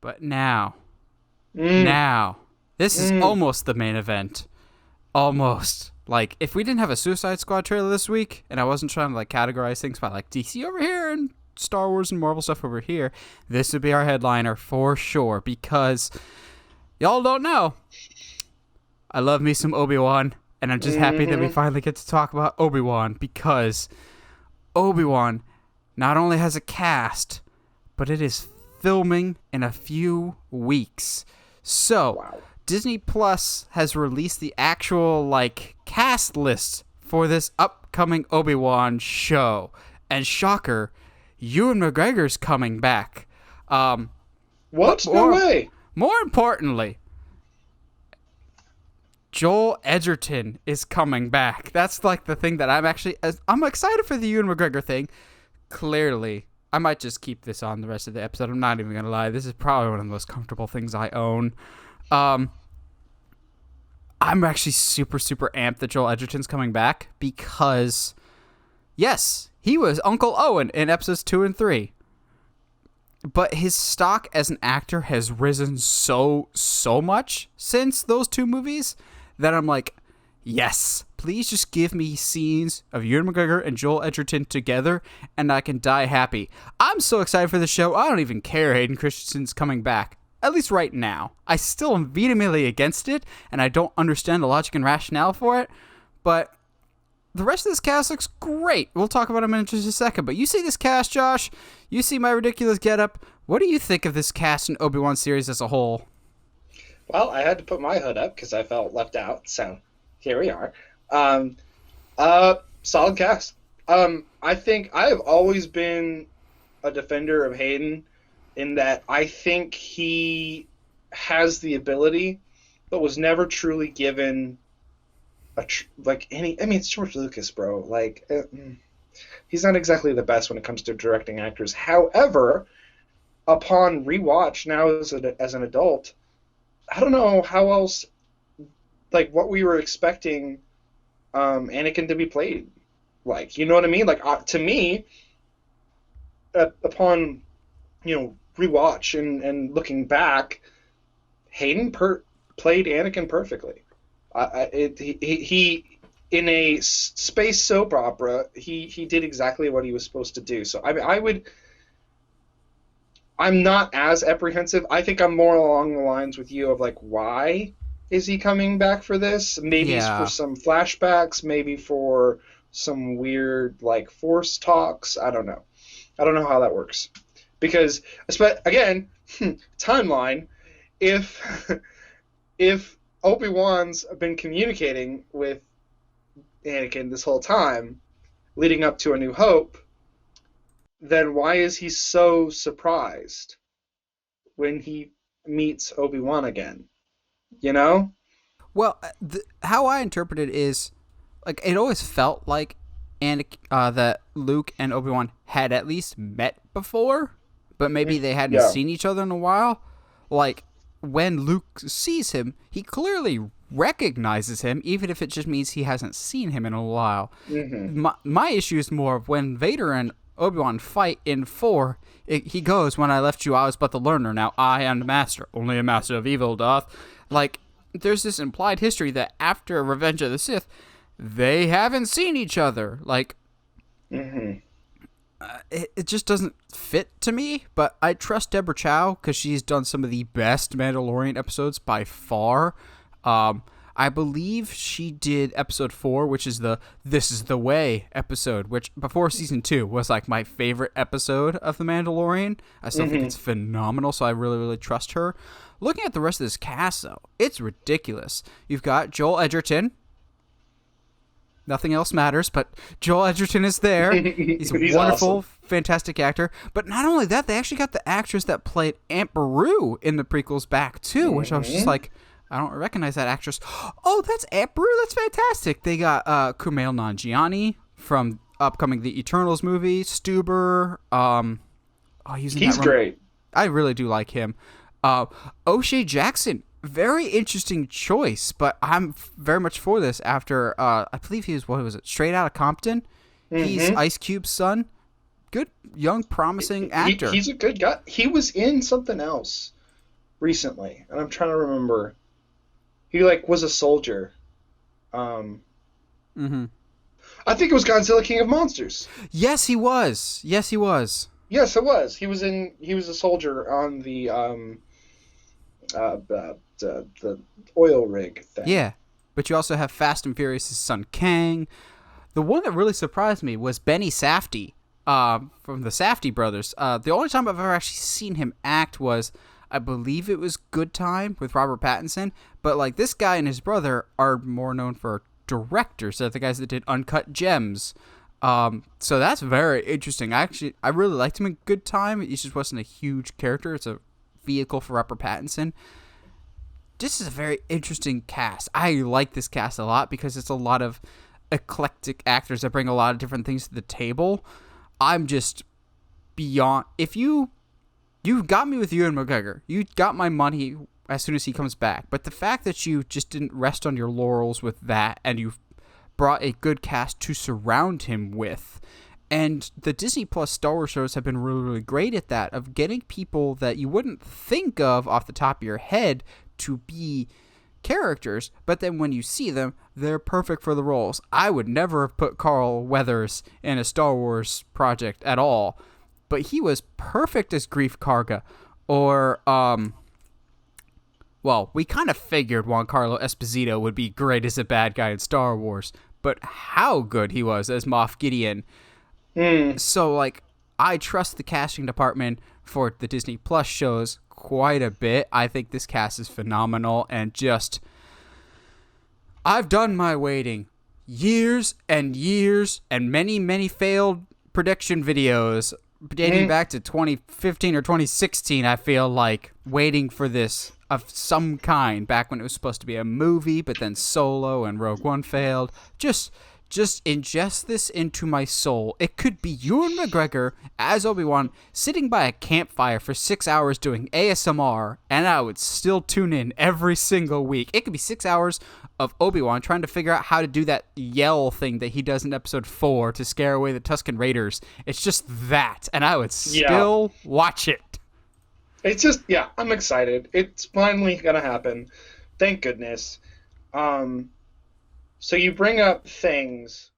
But now, this is almost the main event. Almost. Like, if we didn't have a Suicide Squad trailer this week, and I wasn't trying to, like, categorize things by, like, DC over here and Star Wars and Marvel stuff over here, this would be our headliner for sure, because y'all don't know, I love me some Obi-Wan, and I'm just happy that we finally get to talk about Obi-Wan, because Obi-Wan not only has a cast, but it is filming in a few weeks. So, wow. Disney Plus has released the actual, like, cast list for this upcoming Obi-Wan show. And shocker, Ewan McGregor's coming back. What? No way! More importantly, Joel Edgerton is coming back. That's, like, the thing that I'm excited for the Ewan McGregor thing. Clearly, I might just keep this on the rest of the episode. I'm not even going to lie. This is probably one of the most comfortable things I own. I'm actually super, super amped that Joel Edgerton's coming back because, yes, he was Uncle Owen in episodes 2 and 3. But his stock as an actor has risen so much since those 2 movies that I'm like, yes, please just give me scenes of Ewan McGregor and Joel Edgerton together and I can die happy. I'm so excited for the show, I don't even care Hayden Christensen's coming back. At least right now. I still am vehemently against it, and I don't understand the logic and rationale for it, but the rest of this cast looks great. We'll talk about them in just a second, but you see this cast, Josh? You see my ridiculous getup? What do you think of this cast and Obi-Wan series as a whole? Well, I had to put my hood up because I felt left out, so here we are. Solid cast. I think I have always been a defender of Hayden in that I think he has the ability, but was never truly given it's George Lucas, bro. Like, he's not exactly the best when it comes to directing actors. However, upon rewatch now as an adult, I don't know how else, like, what we were expecting Anakin to be played. Like, you know what I mean? Like, to me, upon, rewatch and looking back, Hayden played Anakin perfectly. He in a space soap opera, he did exactly what he was supposed to do. So I'm not as apprehensive. I think I'm more along the lines with you of like, why is he coming back for this? Maybe it's for some flashbacks, maybe for some weird like Force talks. I don't know how that works. Because, again, timeline, if Obi-Wan's been communicating with Anakin this whole time, leading up to A New Hope, then why is he so surprised when he meets Obi-Wan again? You know? Well, how I interpret it is, like, it always felt like that Luke and Obi-Wan had at least met before, but maybe they hadn't seen each other in a while. Like, when Luke sees him, he clearly recognizes him, even if it just means he hasn't seen him in a while. Mm-hmm. My issue is more of when Vader and Obi-Wan fight in 4, he goes, "When I left you, I was but the learner. Now I am the master. Only a master of evil doth." Like, there's this implied history that after Revenge of the Sith, they haven't seen each other. Like, it just doesn't fit to me, but I trust Deborah Chow because she's done some of the best Mandalorian episodes by far. I believe she did episode 4, which is the "This is the Way" episode, which before season 2 was like my favorite episode of The Mandalorian. I still think it's phenomenal, so I really, really trust her. Looking at the rest of this cast, though, it's ridiculous. You've got Joel Edgerton. Nothing else matters, but Joel Edgerton is there. He's a wonderful, awesome, fantastic actor. But not only that, they actually got the actress that played Aunt Beru in the prequels back, too, which I was just like, I don't recognize that actress. Oh, that's Aunt Beru? That's fantastic. They got Kumail Nanjiani from upcoming The Eternals movie, Stuber. He's great. I really do like him. O'Shea Jackson. Very interesting choice, but I'm very much for this after, I believe he was, Straight Outta Compton? He's Ice Cube's son. Good, young, promising actor. He's a good guy. He was in something else. recently, and I'm trying to remember. He like was a soldier. Um, Mm-hmm. I think it was Godzilla King of Monsters. Yes, he was. Yes, he was. Yes, it was. He was a soldier on the the oil rig thing. Yeah. But you also have Fast and Furious' son Kang. The one that really surprised me was Benny Safdie, from the Safdie brothers. The only time I've ever actually seen him act was, I believe it was Good Time with Robert Pattinson. But like this guy and his brother are more known for directors. They're the guys that did Uncut Gems. So that's very interesting. I really liked him in Good Time. He just wasn't a huge character. It's a vehicle for Robert Pattinson. This is a very interesting cast. I like this cast a lot because it's a lot of eclectic actors that bring a lot of different things to the table. I'm just beyond. If you got me with Ewan McGregor, you got my money as soon as he comes back. But the fact that you just didn't rest on your laurels with that, and you've brought a good cast to surround him with. And the Disney Plus Star Wars shows have been really, really great at that, of getting people that you wouldn't think of off the top of your head to be characters, but then when you see them, they're perfect for the roles. I would never have put Carl Weathers in a Star Wars project at all, but he was perfect as Grief Karga. Or, well, we kind of figured Giancarlo Esposito would be great as a bad guy in Star Wars, but how good he was as Moff Gideon. So, like, I trust the casting department for the Disney Plus shows quite a bit. I think this cast is phenomenal, and just, I've done my waiting. Years and years and many, many failed prediction videos dating back to 2015 or 2016, I feel like, waiting for this of some kind, back when it was supposed to be a movie, but then Solo and Rogue One failed. Just ingest this into my soul. It could be Ewan McGregor as Obi-Wan sitting by a campfire for 6 hours doing ASMR, and I would still tune in every single week. It could be 6 hours of Obi-Wan trying to figure out how to do that yell thing that he does in episode 4 to scare away the Tusken Raiders. It's just that, and I would still watch it. It's just, yeah, I'm excited. It's finally gonna happen. Thank goodness. So you bring up things